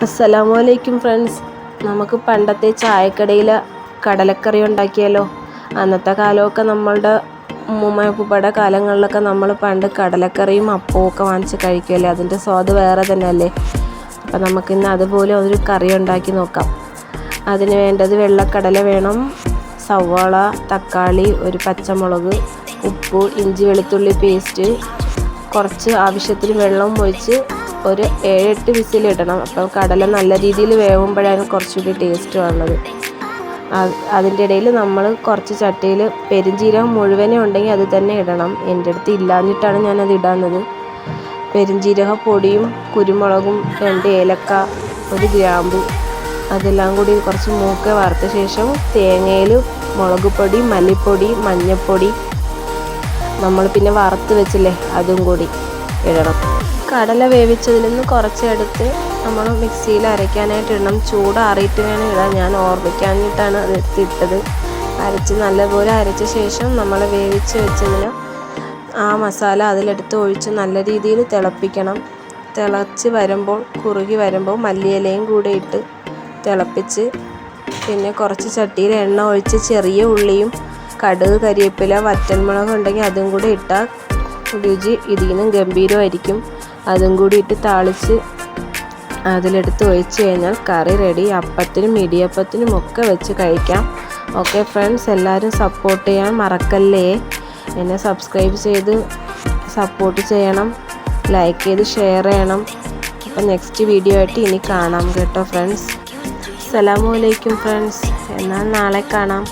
അസ്സലാമലൈക്കും ഫ്രണ്ട്സ്, നമുക്ക് പണ്ടത്തെ ചായക്കടയിലെ കടലക്കറി ഉണ്ടാക്കിയാലോ. അന്നത്തെ കാലമൊക്കെ നമ്മളുടെ ഉമ്മൂമ്മ കാലങ്ങളിലൊക്കെ നമ്മൾ പണ്ട് കടലക്കറിയും അപ്പവും ഒക്കെ വാങ്ങിച്ച് കഴിക്കുമല്ലേ. അതിൻ്റെ സ്വാദ് വേറെ തന്നെ അല്ലേ. അപ്പം നമുക്കിന്ന് അതുപോലെ ഒരു കറി ഉണ്ടാക്കി നോക്കാം. അതിന് വേണ്ടത് വെള്ളക്കടല വേണം, സവാള, തക്കാളി, ഒരു പച്ചമുളക്, ഉപ്പ്, ഇഞ്ചി വെളുത്തുള്ളി പേസ്റ്റ്, കുറച്ച് ആവശ്യത്തിന് വെള്ളം ഒഴിച്ച് ഒരു 7-8 വിസിലിടണം. അപ്പോൾ കടല നല്ല രീതിയിൽ വേവുമ്പോഴാണ് കുറച്ചുകൂടി ടേസ്റ്റ് ഉള്ളത്. അതിൻ്റെ ഇടയിൽ നമ്മൾ കുറച്ച് ചട്ടിയിൽ പെരുംജീരകം മുഴുവനും ഉണ്ടെങ്കിൽ അത് തന്നെ ഇടണം. എൻ്റെ അടുത്ത് ഇല്ലാഞ്ഞിട്ടാണ് ഞാനത് ഇടാന്നത്. പെരുംജീരക പൊടിയും കുരുമുളകും 2 ഏലക്ക, ഒരു ഗ്രാമ്പു, അതെല്ലാം കൂടി കുറച്ച് മൂക്കെ വറുത്ത ശേഷം തേങ്ങയിൽ മുളക് പൊടി, മല്ലിപ്പൊടി, മഞ്ഞൾപ്പൊടി, നമ്മൾ പിന്നെ വറുത്ത് വെച്ചില്ലേ അതും കൂടി ഇടണം. കടല വേവിച്ചതിൽ നിന്ന് കുറച്ചെടുത്ത് നമ്മൾ മിക്സിയിൽ അരയ്ക്കാനായിട്ട് ഇടണം. ചൂടാറിയിട്ട് വേണം ഇടാൻ. ഞാൻ ഓർമ്മിക്കാഞ്ഞിട്ടാണ് അത് എടുത്തിട്ടത്. അരച്ച് നല്ലപോലെ അരച്ച ശേഷം നമ്മൾ വേവിച്ച് വെച്ചതിന് ആ മസാല അതിലെടുത്ത് ഒഴിച്ച് നല്ല രീതിയിൽ തിളപ്പിക്കണം. തിളച്ച് വരുമ്പോൾ, കുറുകി വരുമ്പോൾ മല്ലിയിലയും കൂടെ ഇട്ട് തിളപ്പിച്ച്, പിന്നെ കുറച്ച് ചട്ടിയിൽ എണ്ണ ഒഴിച്ച് ചെറിയ ഉള്ളിയും കടുക്, കരിവേപ്പില, വറ്റൽമുളക് ഉണ്ടെങ്കിൽ അതും കൂടി ഇട്ടാൽ രുചി ഇതിൽ നിന്നും ഗംഭീരമായിരിക്കും. അതും കൂടി ഇട്ട് താളിച്ച് അതിലെടുത്ത് ഒഴിച്ച് കഴിഞ്ഞാൽ കറി റെഡി. അപ്പത്തിനും ഇടിയപ്പത്തിനും ഒക്കെ വെച്ച് കഴിക്കാം. ഓക്കെ ഫ്രണ്ട്സ്, എല്ലാവരും സപ്പോർട്ട് ചെയ്യാൻ മറക്കല്ലേ. എന്നെ സബ്സ്ക്രൈബ് ചെയ്ത് സപ്പോർട്ട് ചെയ്യണം, ലൈക്ക് ചെയ്ത് ഷെയർ ചെയ്യണം. അപ്പം നെക്സ്റ്റ് വീഡിയോ ആയിട്ട് ഇനി കാണാം കേട്ടോ ഫ്രണ്ട്സ്. അസ്സലാമു അലൈക്കും ഫ്രണ്ട്സ്, എന്നാൽ നാളെ കാണാം.